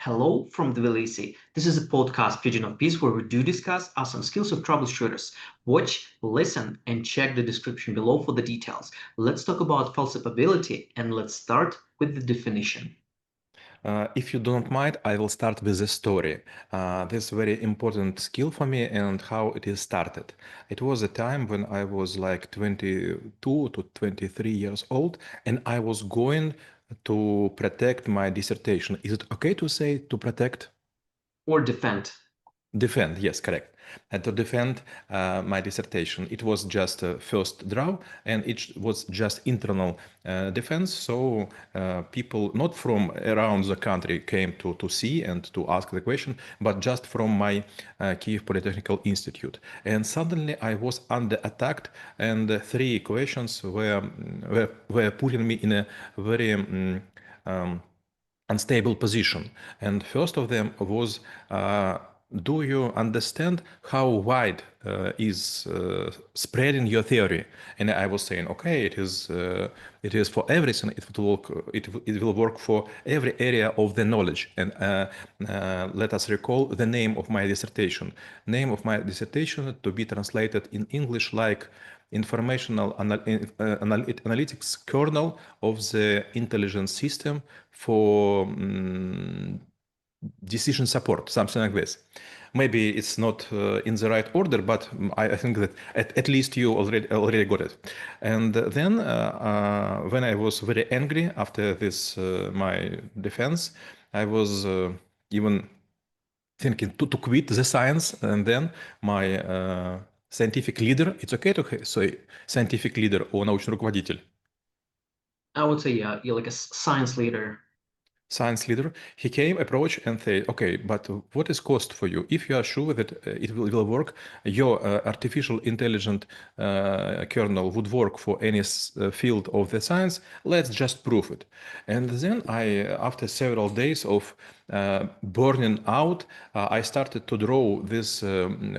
Hello from Tbilisi. This is a podcast Pigeon of Peace where we do discuss some skills of troubleshooters. Watch, listen, and check the description below for the details. Let's talk about falsifiability and let's start with the definition. If you don't mind, I will start with a story. This very important skill for me and how it is started. It was a time when I was like 22 to 23 years old, and I was going to protect my dissertation. Is it okay to say to protect? Or defend. Defend, yes, correct. And to defend my dissertation, it was just a first draw, and it was just internal defense. So people not from around the country came to see and to ask the question, but just from my Kiev Polytechnical Institute. And suddenly I was under attack, and three questions were putting me in a very unstable position. And first of them was, do you understand how wide is spreading your theory? And I was saying, okay, it is for everything. It will work for every area of the knowledge. And let us recall the name of my dissertation. Name of my dissertation to be translated in English like informational analytics kernel of the intelligence system for decision support, something like this. Maybe it's not in the right order, but I think that at least you already got it. And then when I was very angry after this my defense, I was even thinking to quit the science. And then my scientific leader, it's okay to say scientific leader or научный руководитель. I would say, yeah, you're like a science leader. Science leader, he came, approached, and said, okay, but what is cost for you? If you are sure that it will work, your artificial intelligent kernel would work for any field of the science, let's just prove it. And then after several days of burning out, I started to draw this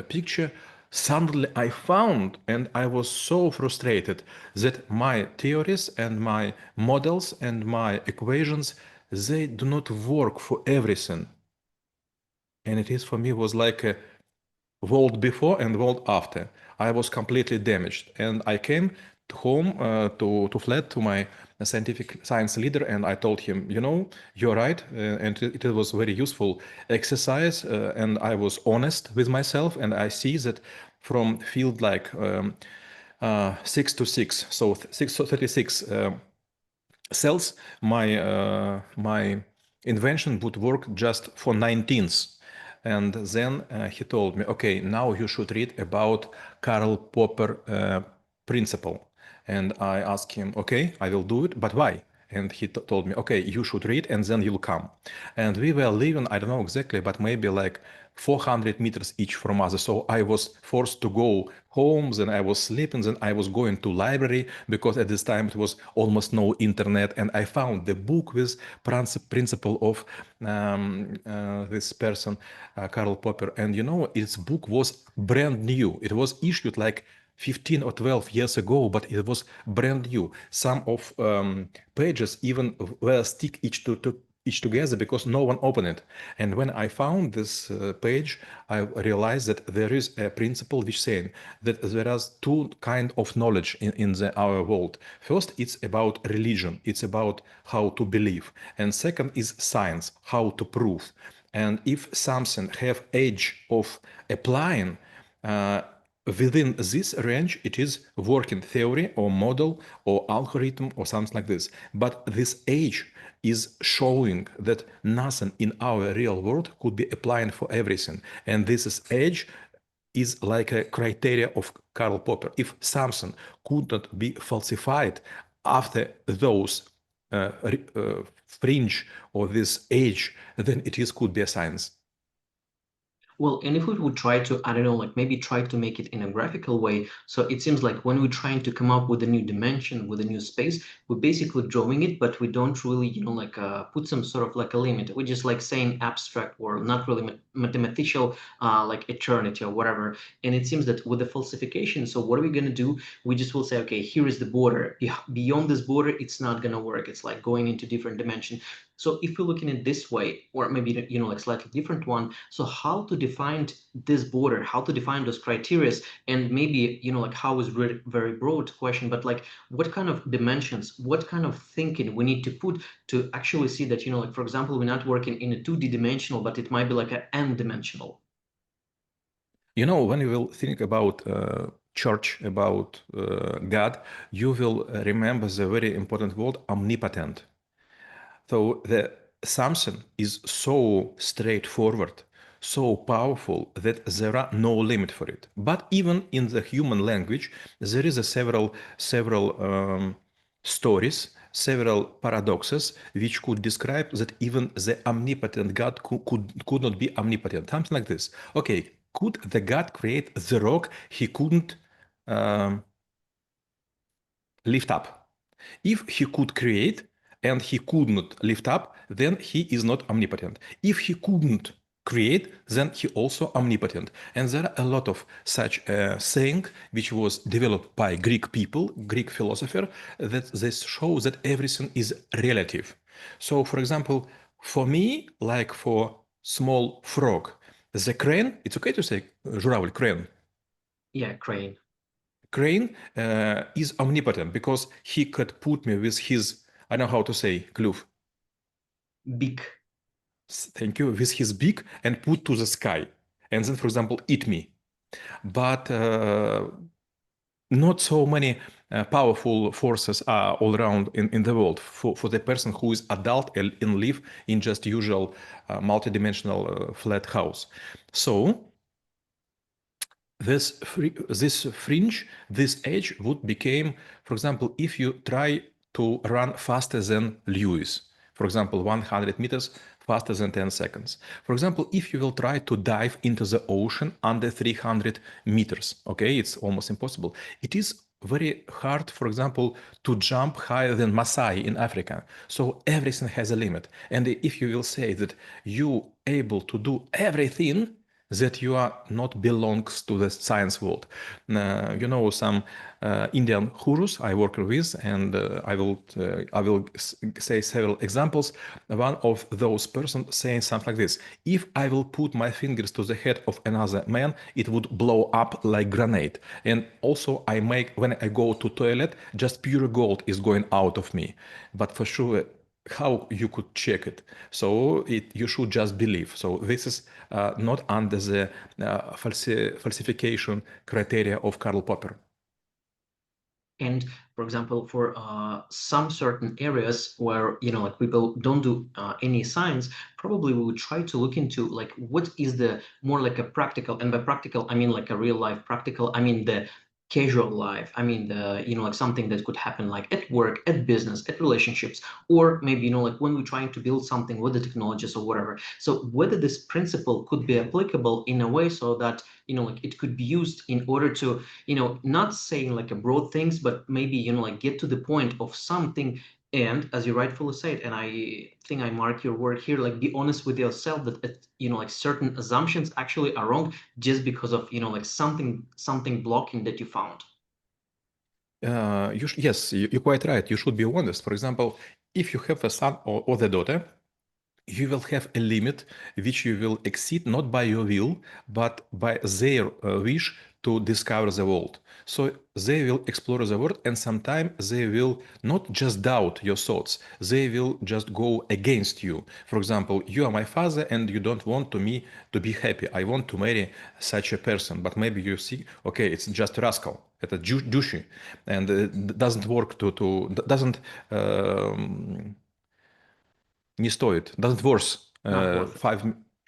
picture. Suddenly I found, and I was so frustrated, that my theories and my models and my equations, they do not work for everything. And it is for me was like a world before and world after. I was completely damaged. And I came to home to flat to my science leader, and I told him, you know, you're right. And it was very useful exercise. And I was honest with myself. And I see that from field like 6 to 6, so 36 cells, my invention would work just for 19th. And then he told me, okay, now you should read about Karl Popper principle. And I asked him, okay, I will do it, but why? And he told me, okay, you should read and then you'll come. And we were living, I don't know exactly, but maybe like 400 meters each from us. So I was forced to go home, then I was sleeping, then I was going to library because at this time it was almost no internet. And I found the book with principle of this person, Karl Popper. And you know, its book was brand new. It was issued like 15 or 12 years ago, but it was brand new. Some of pages even were stick each together because no one opened it. And when I found this page, I realized that there is a principle which saying that there are two kinds of knowledge in our world. First, it's about religion. It's about how to believe. And second is science, how to prove. And if something have age of applying, within this range, it is working theory or model or algorithm or something like this. But this age is showing that nothing in our real world could be applying for everything. And this age is like a criteria of Karl Popper. If something could not be falsified after those fringe or this age, then could be a science. Well, and if we would try to, I don't know, like maybe try to make it in a graphical way. So it seems like when we're trying to come up with a new dimension, with a new space, we're basically drawing it, but we don't really, like put some sort of like a limit. We're just like saying abstract world, not really mathematical, like eternity or whatever. And it seems that with the falsification, so what are we going to do? We just will say, okay, here is the border. Beyond this border, it's not going to work. It's like going into different dimension. So if we're looking at this way, or maybe, like slightly different one, so how to define this border, how to define those criteria, and maybe, like how is very, very broad question, but like what kind of dimensions, what kind of thinking we need to put to actually see that, like for example, we're not working in a 2D dimensional, but it might be like an n dimensional. When you will think about church, about God, you will remember the very important word omnipotent. So the something is so straightforward, so powerful that there are no limit for it. But even in the human language, there is a several stories, several paradoxes which could describe that even the omnipotent God could not be omnipotent. Something like this. Okay, could the God create the rock he couldn't um, lift up? If he could create and he could not lift up, then he is not omnipotent. If he couldn't create, then he also omnipotent. And there are a lot of such saying which was developed by Greek people, Greek philosopher, that this shows that everything is relative. So, for example, for me, like for small frog, the crane, it's okay to say журавль, crane. Yeah, crane. Crane is omnipotent because he could put me with his, I know how to say, kloof. Beak. Thank you, with his beak and put to the sky. And then, for example, eat me. But not so many powerful forces are all around in the world for the person who is adult and live in just usual multidimensional flat house. So this fringe, this edge would become, for example, if you try to run faster than Lewis, for example, 100 meters faster than 10 seconds. For example, if you will try to dive into the ocean under 300 meters, okay, it's almost impossible. It is very hard, for example, to jump higher than Masai in Africa. So everything has a limit. And if you will say that you able to do everything, that you are not belongs to the science world. Some Indian gurus I work with, and I will say several examples. One of those persons saying something like this: if I will put my fingers to the head of another man, it would blow up like grenade. And also when I go to toilet, just pure gold is going out of me. But for sure, how you could check it? So you should just believe. So this is not under the falsification criteria of Karl Popper. And for example, for some certain areas where, like people don't do any science, probably we would try to look into like what is the more like a practical, and by practical I mean like a real life practical, I mean the casual life, I mean the, like something that could happen like at work, at business, at relationships, or maybe, like when we're trying to build something with the technologies or whatever. So whether this principle could be applicable in a way so that, like it could be used in order to, not saying like a broad things, but maybe, like get to the point of something. And as you rightfully said, and I think I mark your word here, like be honest with yourself that like certain assumptions actually are wrong just because of, like something blocking that you found. Yes, you're quite right. You should be honest. For example, if you have a son or the daughter, you will have a limit which you will exceed not by your will, but by their wish to discover the world. So they will explore the world, and sometimes they will not just doubt your thoughts, they will just go against you. For example, you are my father and you don't want me to be happy. I want to marry such a person, but maybe you see, okay, it's just rascal. Это douchey, and doesn't work doesn't не стоит, doesn't worth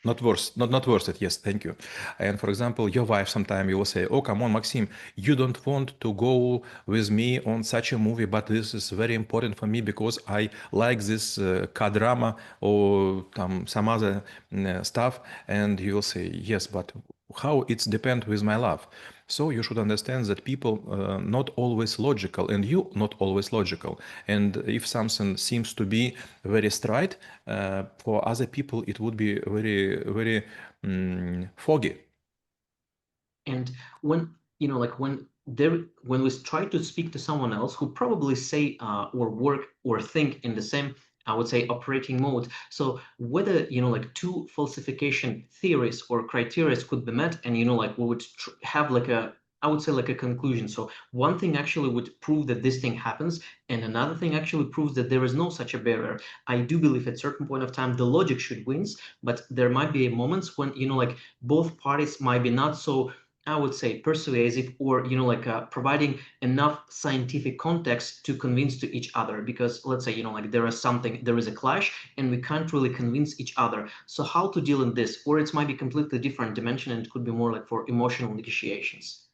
Not worth it. not worth it. Yes, thank you. And for example, your wife sometime you will say, oh, come on, Maxim, you don't want to go with me on such a movie, but this is very important for me because I like this K-drama or some other stuff. And you will say, yes, but how it's depend with my love. So you should understand that people not always logical, and you not always logical. And if something seems to be very straight, for other people it would be very, very foggy. And when, like when we try to speak to someone else who probably say or work or think in the same I would say, operating mode. So whether, like two falsification theories or criteria could be met, and, like we would have like I would say like a conclusion. So one thing actually would prove that this thing happens, and another thing actually proves that there is no such a barrier. I do believe at certain point of time the logic should wins, but there might be moments when, like both parties might be not so, I would say, persuasive, or, like providing enough scientific context to convince to each other. Because let's say, like there is a clash, and we can't really convince each other. So how to deal in this? Or it might be completely different dimension, and it could be more like for emotional negotiations.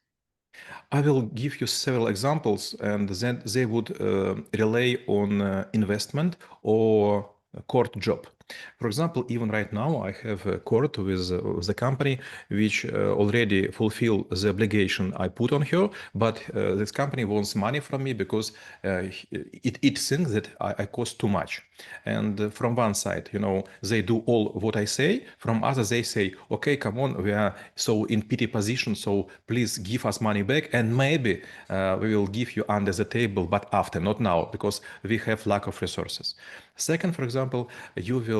I will give you several examples, and then they would rely on investment or a court job. For example, even right now, I have a court with the company which already fulfill the obligation I put on her, but this company wants money from me because it thinks that I cost too much. And from one side, they do all what I say. From others, they say, okay, come on, we are so in pity position, so please give us money back, and maybe we will give you under the table, but after, not now, because we have lack of resources. Second, for example, you will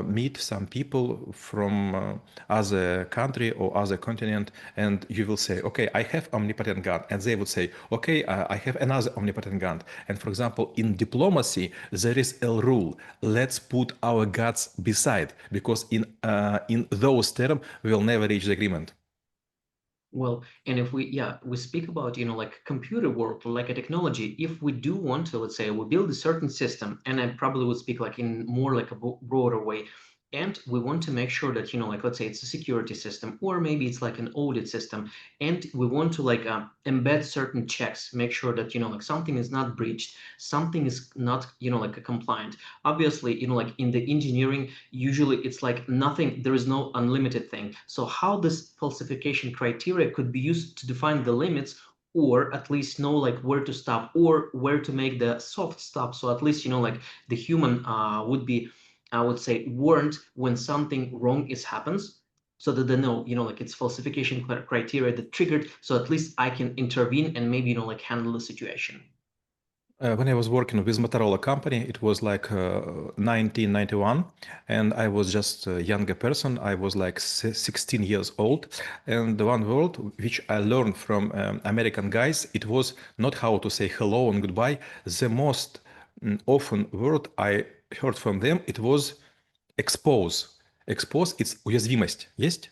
meet some people from other country or other continent, and you will say, okay, I have omnipotent gun. And they would say, okay, I have another omnipotent gun. And for example, in diplomacy, there is a rule. Let's put our guns beside, because in those terms, we will never reach the agreement. Well, and if we speak about, like computer world, like a technology, if we do want to, let's say, we build a certain system, and I probably would speak like in more like a broader way, and we want to make sure that, like let's say it's a security system, or maybe it's like an audit system, and we want to like embed certain checks, make sure that, like something is not breached, something is not, like a compliant. Obviously, like in the engineering, usually it's like nothing, there is no unlimited thing. So how this falsification criteria could be used to define the limits, or at least know like where to stop, or where to make the soft stop, so at least, like the human would be, I would say, warned when something wrong is happens, so that they know, like it's falsification criteria that triggered, so at least I can intervene and maybe, like handle the situation. When I was working with Motorola company, it was like 1991, and I was just a younger person. I was like 16 years old. And the one word which I learned from American guys, it was not how to say hello and goodbye. The most often word I heard from them, it was expose. Expose, it's уязвимость. Есть?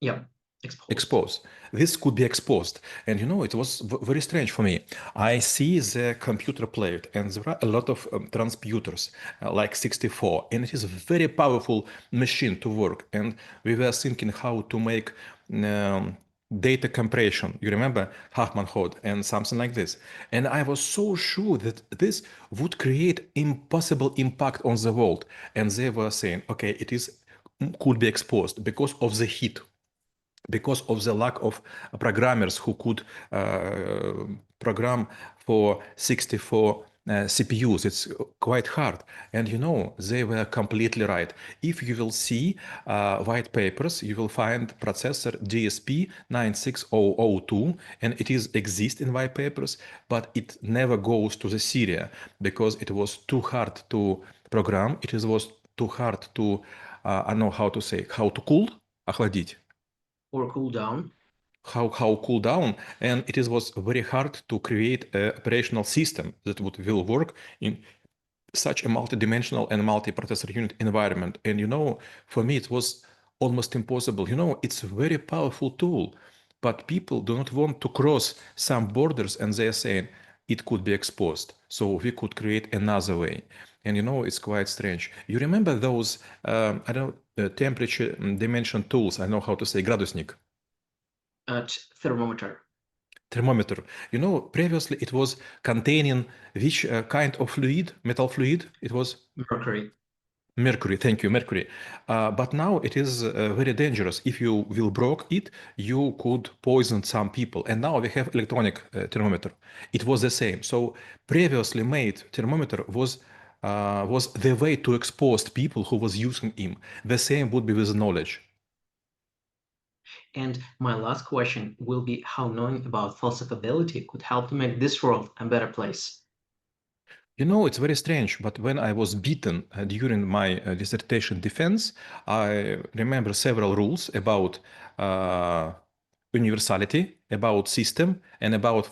Yeah, exposed. Expose. This could be exposed. And it was very strange for me. I see the computer plate, and there are a lot of transputers, like 64, and it is a very powerful machine to work. And we were thinking how to make data compression. You remember Hartman code and something like this. And I was so sure that this would create impossible impact on the world. And they were saying, okay, it is could be exposed because of the heat, because of the lack of programmers who could program for 64 CPUs. It's quite hard. And they were completely right. If you will see white papers, you will find processor DSP 96002, and it is exist in white papers, but it never goes to the Syria because it was too hard to program. It was too hard to, I don't know how to say, how to cool, охладить. Or cool down. How cool down, and it was very hard to create an operational system that will work in such a multidimensional and multi-processor unit environment. And for me it was almost impossible. It's a very powerful tool, but people do not want to cross some borders, and they are saying it could be exposed, so we could create another way. And it's quite strange. You remember those I don't temperature dimension tools? I know how to say градусник. Thermometer. Thermometer. Previously it was containing which kind of fluid, metal fluid? It was Mercury. mercury. Thank you, mercury. But now it is very dangerous. If you will broke it, you could poison some people. And now we have electronic thermometer. It was the same. So previously made thermometer was the way to expose people who was using him. The same would be with knowledge. And my last question will be how knowing about falsifiability could help to make this world a better place. You know, it's very strange, but when I was beaten during my dissertation defense, I remember several rules about uh, universality, about system, and about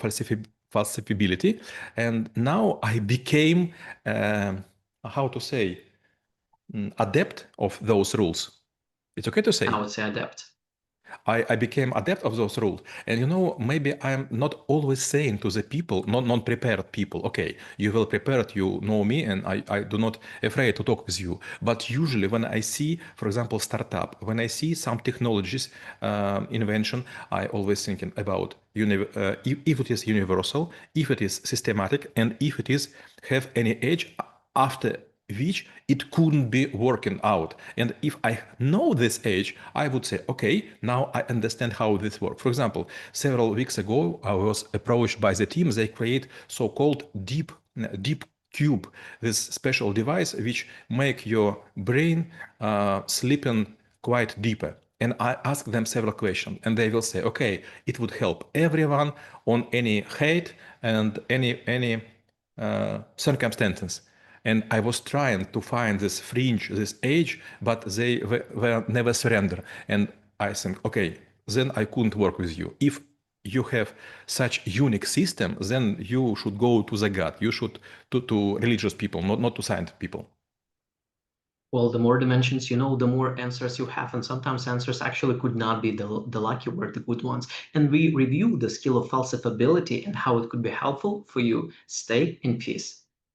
falsifiability. And now I became, how to say, adept of those rules. It's okay to I say? would say adept. I became adept of those rules. And you know, maybe I'm not always saying to the people, non-prepared people, okay, you will prepared, you know me, and I do not afraid to talk with you. But usually when I see, for example, startup, when I see some technologies, invention, I always thinking about if it is universal, if it is systematic, and if it is have any edge after which it couldn't be working out. And if I know this age, I would say, okay, now I understand how this works. For example, several weeks ago, I was approached by the team. They create so-called deep cube, this special device which make your brain sleeping quite deeper. And I ask them several questions, and they will say, okay, it would help everyone on any height and any circumstances. And I was trying to find this fringe, this age, but they were never surrender. And I think, okay, then I couldn't work with you. If you have such unique system, then you should go to the God. You should to religious people, not to scientific people. Well, the more dimensions you know, the more answers you have. And sometimes answers actually could not be the lucky word, the good ones. And we review the skill of falsifiability and how it could be helpful for you. Stay in peace.